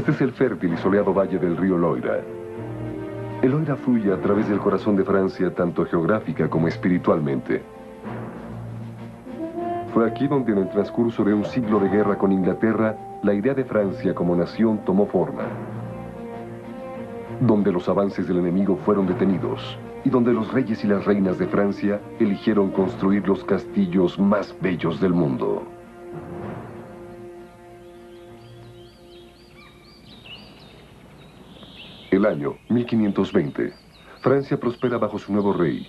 Este es el fértil y soleado valle del río Loira. El Loira fluye a través del corazón de Francia, tanto geográfica como espiritualmente. Fue aquí donde en el transcurso de un siglo de guerra con Inglaterra, la idea de Francia como nación tomó forma. Donde los avances del enemigo fueron detenidos y donde los reyes y las reinas de Francia eligieron construir los castillos más bellos del mundo. El año 1520. Francia prospera bajo su nuevo rey,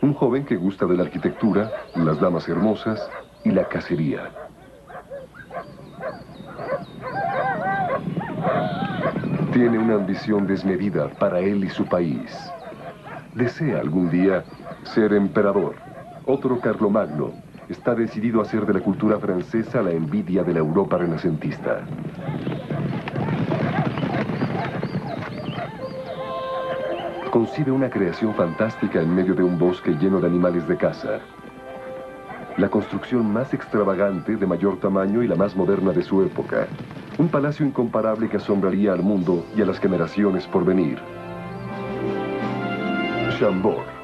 un joven que gusta de la arquitectura, las damas hermosas y la cacería. Tiene una ambición desmedida para él y su país. Desea algún día ser emperador. Otro Carlomagno está decidido a hacer de la cultura francesa la envidia de la Europa renacentista. Concibe una creación fantástica en medio de un bosque lleno de animales de caza. La construcción más extravagante, de mayor tamaño y la más moderna de su época. Un palacio incomparable que asombraría al mundo y a las generaciones por venir. Chambord.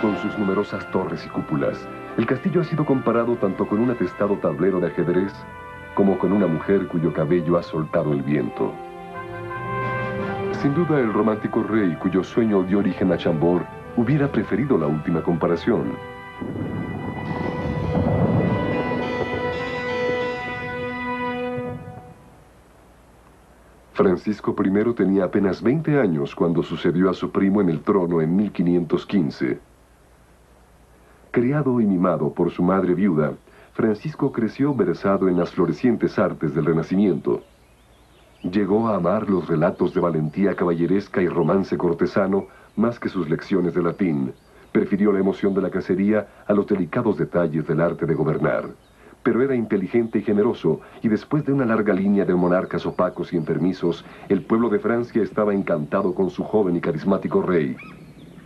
Con sus numerosas torres y cúpulas, el castillo ha sido comparado tanto con un atestado tablero de ajedrez como con una mujer cuyo cabello ha soltado el viento. Sin duda, el romántico rey cuyo sueño dio origen a Chambord hubiera preferido la última comparación. Francisco I tenía apenas 20 años cuando sucedió a su primo en el trono en 1515. Criado y mimado por su madre viuda, Francisco creció versado en las florecientes artes del Renacimiento. Llegó a amar los relatos de valentía caballeresca y romance cortesano más que sus lecciones de latín. Prefirió la emoción de la cacería a los delicados detalles del arte de gobernar. Pero era inteligente y generoso, y después de una larga línea de monarcas opacos y enfermizos, el pueblo de Francia estaba encantado con su joven y carismático rey.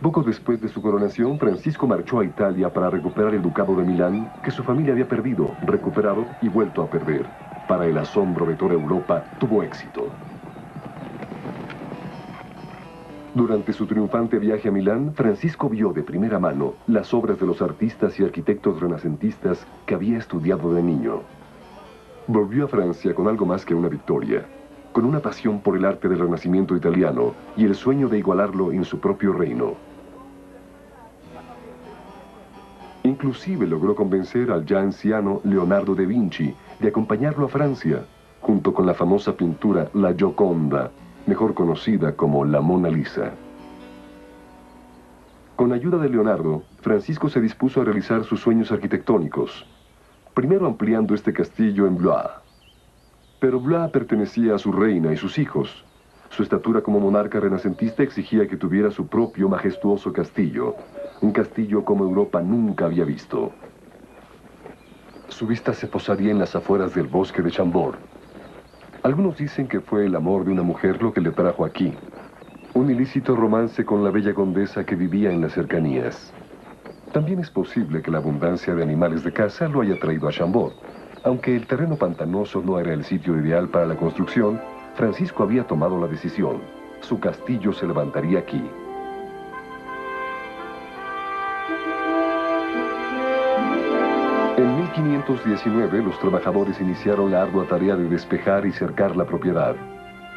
Poco después de su coronación, Francisco marchó a Italia para recuperar el ducado de Milán, que su familia había perdido, recuperado y vuelto a perder. Para el asombro de toda Europa, tuvo éxito. Durante su triunfante viaje a Milán, Francisco vio de primera mano las obras de los artistas y arquitectos renacentistas que había estudiado de niño. Volvió a Francia con algo más que una victoria, con una pasión por el arte del Renacimiento italiano y el sueño de igualarlo en su propio reino. Inclusive logró convencer al ya anciano Leonardo da Vinci de acompañarlo a Francia, junto con la famosa pintura La Gioconda, mejor conocida como la Mona Lisa. Con ayuda de Leonardo, Francisco se dispuso a realizar sus sueños arquitectónicos, primero ampliando este castillo en Blois. Pero Blois pertenecía a su reina y sus hijos. Su estatura como monarca renacentista exigía que tuviera su propio majestuoso castillo, un castillo como Europa nunca había visto. Su vista se posaría en las afueras del bosque de Chambord. Algunos dicen que fue el amor de una mujer lo que le trajo aquí. Un ilícito romance con la bella condesa que vivía en las cercanías. También es posible que la abundancia de animales de caza lo haya traído a Chambord. Aunque el terreno pantanoso no era el sitio ideal para la construcción, Francisco había tomado la decisión. Su castillo se levantaría aquí. En 1519, los trabajadores iniciaron la ardua tarea de despejar y cercar la propiedad.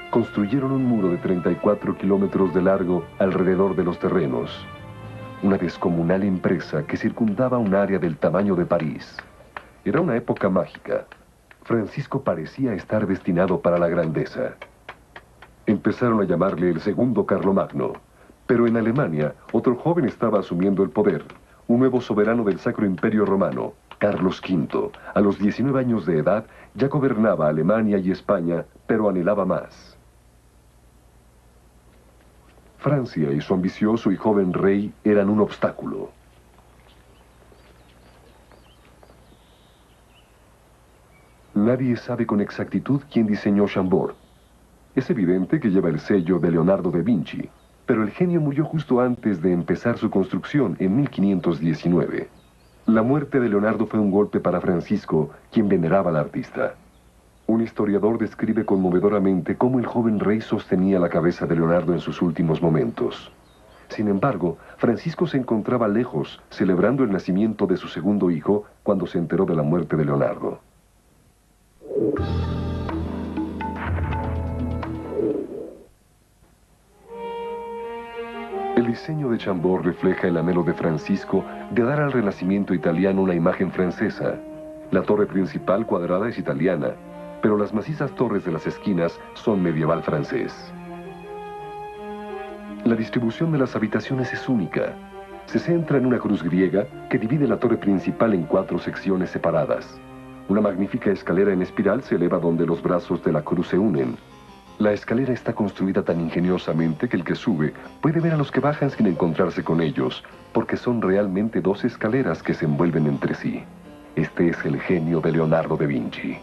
Construyeron un muro de 34 kilómetros de largo alrededor de los terrenos. Una descomunal empresa que circundaba un área del tamaño de París. Era una época mágica. Francisco parecía estar destinado para la grandeza. Empezaron a llamarle el segundo Carlomagno. Pero en Alemania, otro joven estaba asumiendo el poder. Un nuevo soberano del Sacro Imperio Romano, Carlos V. A los 19 años de edad, ya gobernaba Alemania y España, pero anhelaba más. Francia y su ambicioso y joven rey eran un obstáculo. Nadie sabe con exactitud quién diseñó Chambord. Es evidente que lleva el sello de Leonardo da Vinci, pero el genio murió justo antes de empezar su construcción en 1519. La muerte de Leonardo fue un golpe para Francisco, quien veneraba al artista. Un historiador describe conmovedoramente cómo el joven rey sostenía la cabeza de Leonardo en sus últimos momentos. Sin embargo, Francisco se encontraba lejos, celebrando el nacimiento de su segundo hijo, cuando se enteró de la muerte de Leonardo. El diseño de Chambord refleja el anhelo de Francisco de dar al Renacimiento italiano una imagen francesa. La torre principal cuadrada es italiana, pero las macizas torres de las esquinas son medieval francés. La distribución de las habitaciones es única. Se centra en una cruz griega que divide la torre principal en 4 secciones separadas. Una magnífica escalera en espiral se eleva donde los brazos de la cruz se unen. La escalera está construida tan ingeniosamente que el que sube puede ver a los que bajan sin encontrarse con ellos, porque son realmente 2 escaleras que se envuelven entre sí. Este es el genio de Leonardo da Vinci.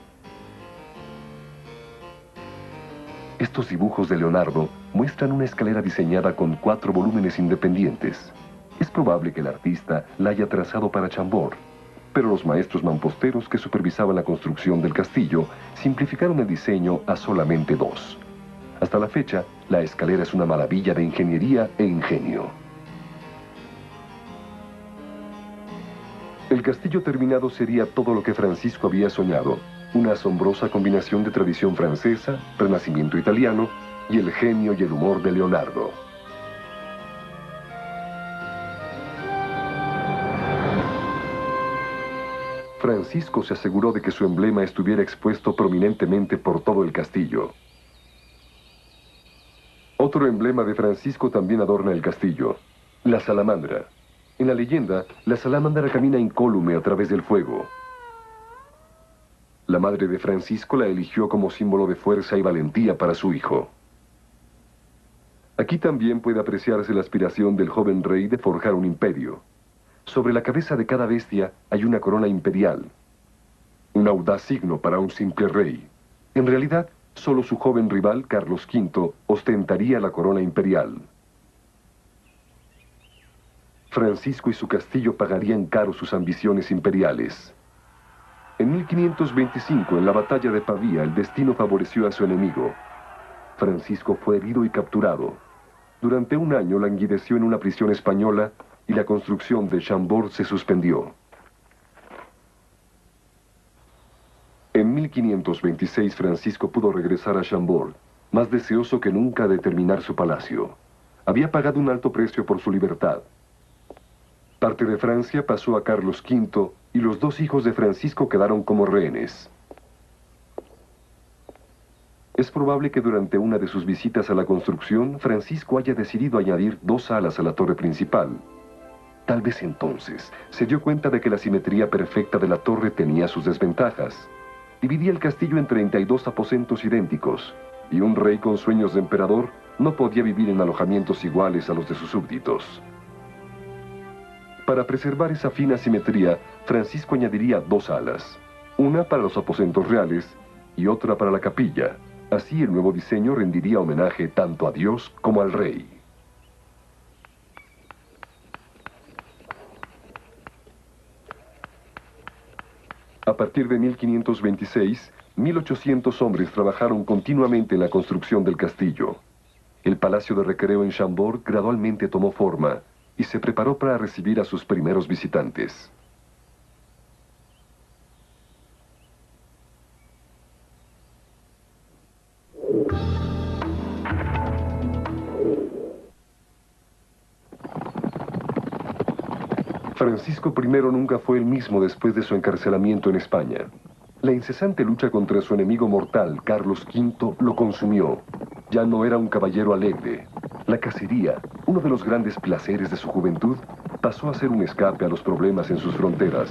Estos dibujos de Leonardo muestran una escalera diseñada con 4 volúmenes independientes. Es probable que el artista la haya trazado para Chambord, pero los maestros mamposteros que supervisaban la construcción del castillo simplificaron el diseño a solamente 2. Hasta la fecha, la escalera es una maravilla de ingeniería e ingenio. El castillo terminado sería todo lo que Francisco había soñado. Una asombrosa combinación de tradición francesa, renacimiento italiano y el genio y el humor de Leonardo. Francisco se aseguró de que su emblema estuviera expuesto prominentemente por todo el castillo. Otro emblema de Francisco también adorna el castillo: la salamandra. En la leyenda, la salamandra camina incólume a través del fuego. La madre de Francisco la eligió como símbolo de fuerza y valentía para su hijo. Aquí también puede apreciarse la aspiración del joven rey de forjar un imperio. Sobre la cabeza de cada bestia hay una corona imperial. Un audaz signo para un simple rey. En realidad, solo su joven rival, Carlos V, ostentaría la corona imperial. Francisco y su castillo pagarían caro sus ambiciones imperiales. En 1525, en la batalla de Pavía, el destino favoreció a su enemigo. Francisco fue herido y capturado. Durante un año languideció en una prisión española y la construcción de Chambord se suspendió. En 1526, Francisco pudo regresar a Chambord, más deseoso que nunca de terminar su palacio. Había pagado un alto precio por su libertad. Parte de Francia pasó a Carlos V y los 2 hijos de Francisco quedaron como rehenes. Es probable que durante una de sus visitas a la construcción, Francisco haya decidido añadir 2 alas a la torre principal. Tal vez entonces se dio cuenta de que la simetría perfecta de la torre tenía sus desventajas. Dividía el castillo en 32 aposentos idénticos, y un rey con sueños de emperador no podía vivir en alojamientos iguales a los de sus súbditos. Para preservar esa fina simetría, Francisco añadiría 2 alas, una para los aposentos reales y otra para la capilla. Así el nuevo diseño rendiría homenaje tanto a Dios como al rey. A partir de 1526, 1800 hombres trabajaron continuamente en la construcción del castillo. El palacio de recreo en Chambord gradualmente tomó forma y se preparó para recibir a sus primeros visitantes. Francisco I nunca fue el mismo después de su encarcelamiento en España. La incesante lucha contra su enemigo mortal, Carlos V, lo consumió. Ya no era un caballero alegre. La cacería, uno de los grandes placeres de su juventud, pasó a ser un escape a los problemas en sus fronteras.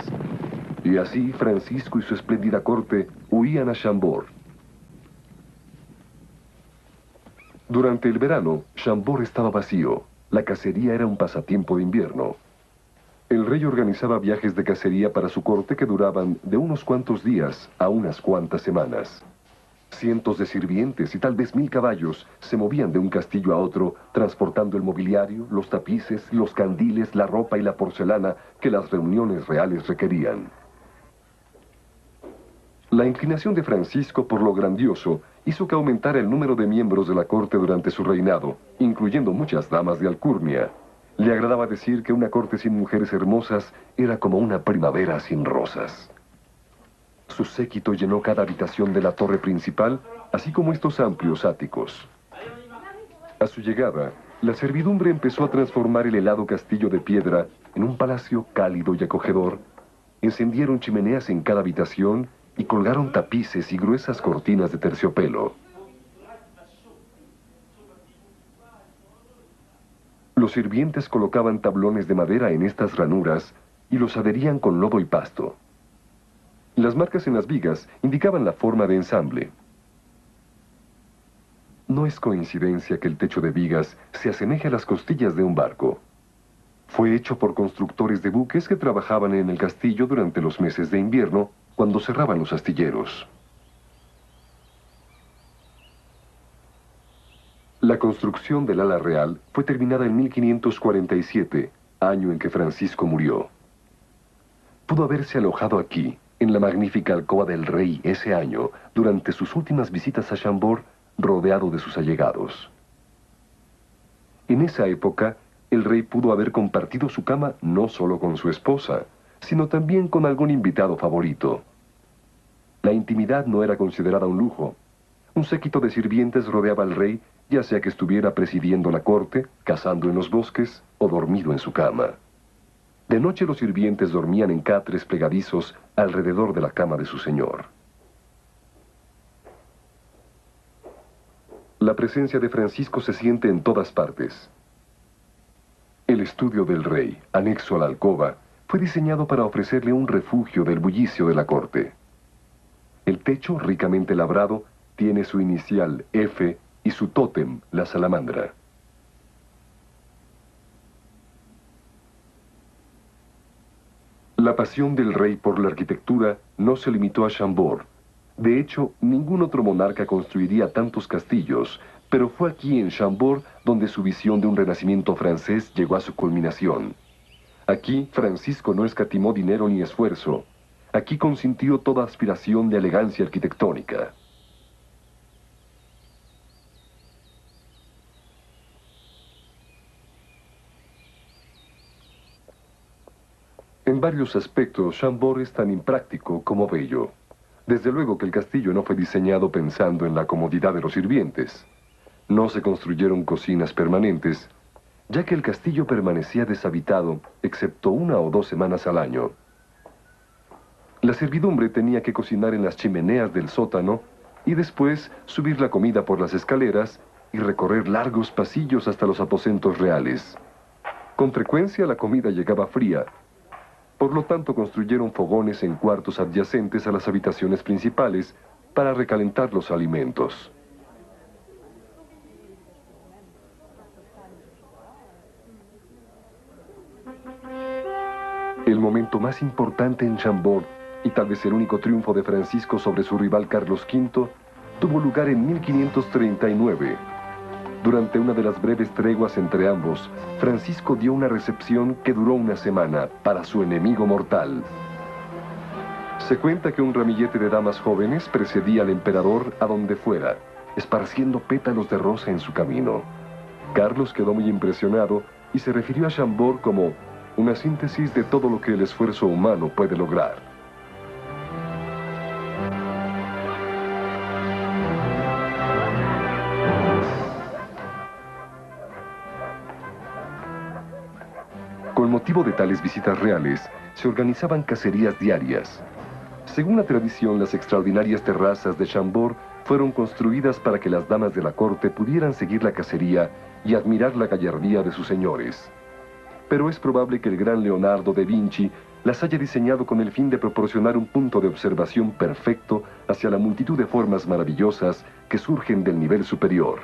Y así Francisco y su espléndida corte huían a Chambord. Durante el verano, Chambord estaba vacío. La cacería era un pasatiempo de invierno. El rey organizaba viajes de cacería para su corte que duraban de unos cuantos días a unas cuantas semanas. Cientos de sirvientes y tal vez 1000 caballos se movían de un castillo a otro, transportando el mobiliario, los tapices, los candiles, la ropa y la porcelana que las reuniones reales requerían. La inclinación de Francisco por lo grandioso hizo que aumentara el número de miembros de la corte durante su reinado, incluyendo muchas damas de alcurnia. Le agradaba decir que una corte sin mujeres hermosas era como una primavera sin rosas. Su séquito llenó cada habitación de la torre principal, así como estos amplios áticos. A su llegada, la servidumbre empezó a transformar el helado castillo de piedra en un palacio cálido y acogedor. Encendieron chimeneas en cada habitación y colgaron tapices y gruesas cortinas de terciopelo. Los sirvientes colocaban tablones de madera en estas ranuras y los adherían con lodo y pasto. Las marcas en las vigas indicaban la forma de ensamble. No es coincidencia que el techo de vigas se asemeje a las costillas de un barco. Fue hecho por constructores de buques que trabajaban en el castillo durante los meses de invierno, cuando cerraban los astilleros. La construcción del ala real fue terminada en 1547, año en que Francisco murió. Pudo haberse alojado aquí, en la magnífica alcoba del rey ese año, durante sus últimas visitas a Chambord, rodeado de sus allegados. En esa época, el rey pudo haber compartido su cama no solo con su esposa, sino también con algún invitado favorito. La intimidad no era considerada un lujo. Un séquito de sirvientes rodeaba al rey, ya sea que estuviera presidiendo la corte, cazando en los bosques o dormido en su cama. De noche los sirvientes dormían en catres plegadizos alrededor de la cama de su señor. La presencia de Francisco se siente en todas partes. El estudio del rey, anexo a la alcoba, fue diseñado para ofrecerle un refugio del bullicio de la corte. El techo, ricamente labrado, tiene su inicial F y su tótem, la salamandra. La pasión del rey por la arquitectura no se limitó a Chambord. De hecho, ningún otro monarca construiría tantos castillos, pero fue aquí en Chambord donde su visión de un renacimiento francés llegó a su culminación. Aquí, Francisco no escatimó dinero ni esfuerzo. Aquí consintió toda aspiración de elegancia arquitectónica. En varios aspectos, Chambord es tan impráctico como bello. Desde luego que el castillo no fue diseñado pensando en la comodidad de los sirvientes. No se construyeron cocinas permanentes, ya que el castillo permanecía deshabitado, excepto 1 o 2 semanas al año. La servidumbre tenía que cocinar en las chimeneas del sótano y después subir la comida por las escaleras y recorrer largos pasillos hasta los aposentos reales. Con frecuencia la comida llegaba fría. Por lo tanto, construyeron fogones en cuartos adyacentes a las habitaciones principales para recalentar los alimentos. El momento más importante en Chambord, y tal vez el único triunfo de Francisco sobre su rival Carlos V, tuvo lugar en 1539. Durante una de las breves treguas entre ambos, Francisco dio una recepción que duró 1 semana para su enemigo mortal. Se cuenta que un ramillete de damas jóvenes precedía al emperador a donde fuera, esparciendo pétalos de rosa en su camino. Carlos quedó muy impresionado y se refirió a Chambord como una síntesis de todo lo que el esfuerzo humano puede lograr. Con motivo de tales visitas reales, se organizaban cacerías diarias. Según la tradición, las extraordinarias terrazas de Chambord fueron construidas para que las damas de la corte pudieran seguir la cacería y admirar la gallardía de sus señores. Pero es probable que el gran Leonardo da Vinci las haya diseñado con el fin de proporcionar un punto de observación perfecto hacia la multitud de formas maravillosas que surgen del nivel superior.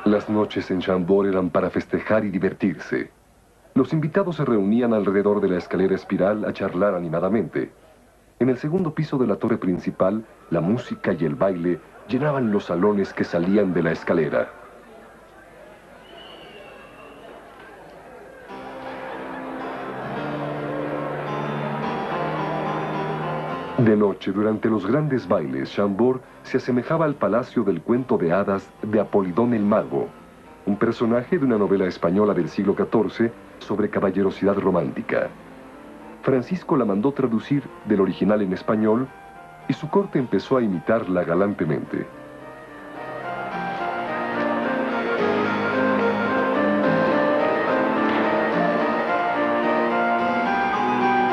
Las noches en Chambord eran para festejar y divertirse. Los invitados se reunían alrededor de la escalera espiral a charlar animadamente. En el segundo piso de la torre principal, la música y el baile llenaban los salones que salían de la escalera. De noche, durante los grandes bailes, Chambord se asemejaba al palacio del cuento de hadas de Apolidón el Mago, un personaje de una novela española del siglo XIV sobre caballerosidad romántica. Francisco la mandó traducir del original en español y su corte empezó a imitarla galantemente.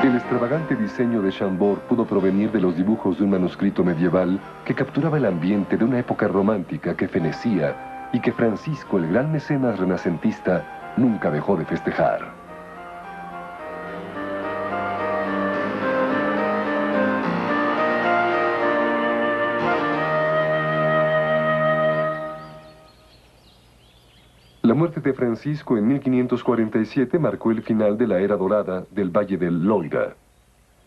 El extravagante diseño de Chambord pudo provenir de los dibujos de un manuscrito medieval que capturaba el ambiente de una época romántica que fenecía y que Francisco, el gran mecenas renacentista, nunca dejó de festejar. La muerte de Francisco en 1547 marcó el final de la era dorada del Valle del Loira.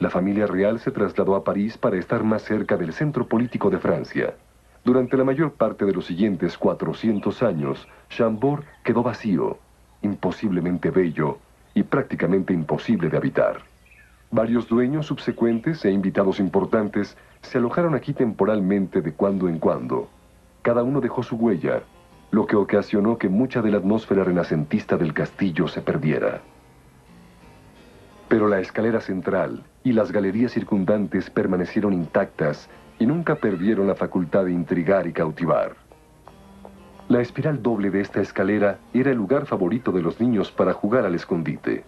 La familia real se trasladó a París para estar más cerca del centro político de Francia. Durante la mayor parte de los siguientes 400 años, Chambord quedó vacío, imposiblemente bello y prácticamente imposible de habitar. Varios dueños subsecuentes e invitados importantes se alojaron aquí temporalmente de cuando en cuando. Cada uno dejó su huella, lo que ocasionó que mucha de la atmósfera renacentista del castillo se perdiera. Pero la escalera central y las galerías circundantes permanecieron intactas y nunca perdieron la facultad de intrigar y cautivar. La espiral doble de esta escalera era el lugar favorito de los niños para jugar al escondite.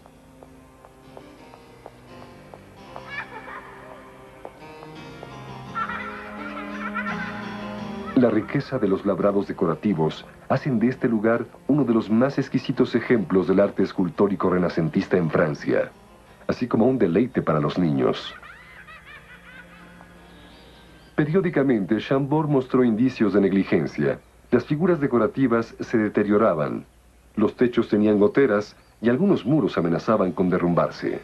La riqueza de los labrados decorativos hacen de este lugar uno de los más exquisitos ejemplos del arte escultórico renacentista en Francia, así como un deleite para los niños. Periódicamente, Chambord mostró indicios de negligencia. Las figuras decorativas se deterioraban, los techos tenían goteras y algunos muros amenazaban con derrumbarse.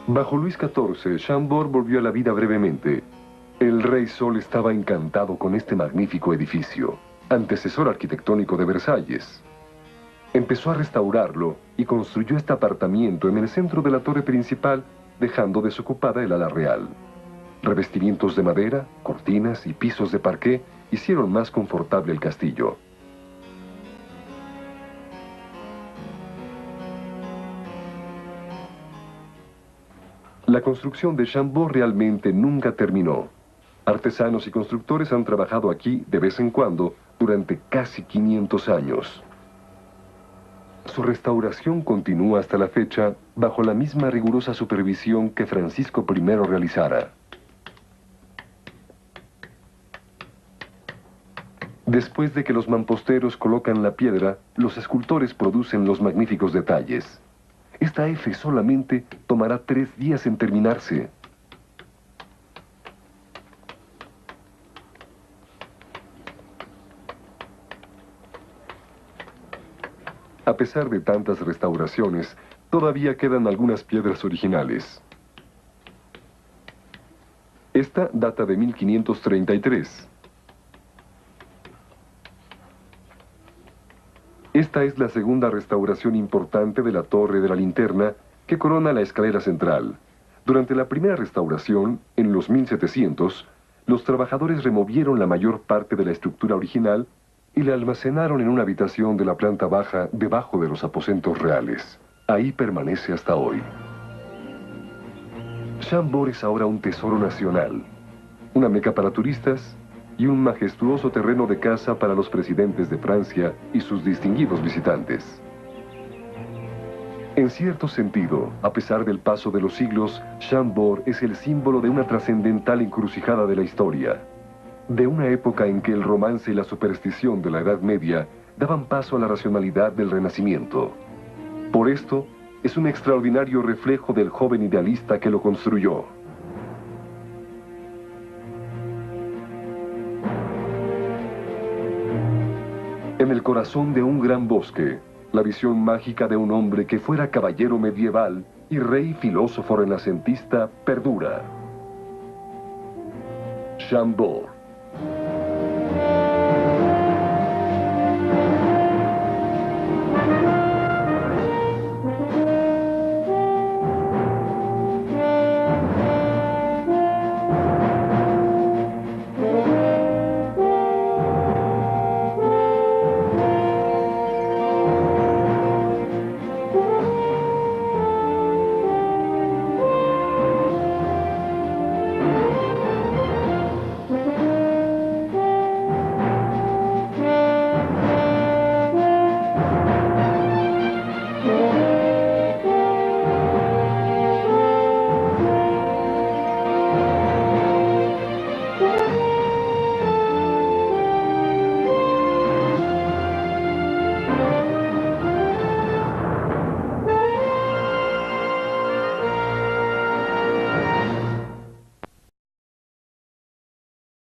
Bajo Luis XIV, Chambord volvió a la vida brevemente. El Rey Sol estaba encantado con este magnífico edificio, antecesor arquitectónico de Versalles. Empezó a restaurarlo y construyó este apartamento en el centro de la torre principal, dejando desocupada el ala real. Revestimientos de madera, cortinas y pisos de parqué hicieron más confortable el castillo. La construcción de Chambord realmente nunca terminó. Artesanos y constructores han trabajado aquí de vez en cuando durante casi 500 años. Su restauración continúa hasta la fecha bajo la misma rigurosa supervisión que Francisco I realizara. Después de que los mamposteros colocan la piedra, los escultores producen los magníficos detalles. Esta F solamente tomará 3 días en terminarse. A pesar de tantas restauraciones, todavía quedan algunas piedras originales. Esta data de 1533. Esta es la segunda restauración importante de la Torre de la Linterna que corona la escalera central. Durante la primera restauración, en los 1700, los trabajadores removieron la mayor parte de la estructura original y la almacenaron en una habitación de la planta baja debajo de los aposentos reales. Ahí permanece hasta hoy. Chambord es ahora un tesoro nacional, una meca para turistas y un majestuoso terreno de caza para los presidentes de Francia y sus distinguidos visitantes. En cierto sentido, a pesar del paso de los siglos, Chambord es el símbolo de una trascendental encrucijada de la historia, de una época en que el romance y la superstición de la Edad Media daban paso a la racionalidad del Renacimiento. Por esto, es un extraordinario reflejo del joven idealista que lo construyó. En el corazón de un gran bosque, la visión mágica de un hombre que fuera caballero medieval y rey filósofo renacentista perdura. Chambord.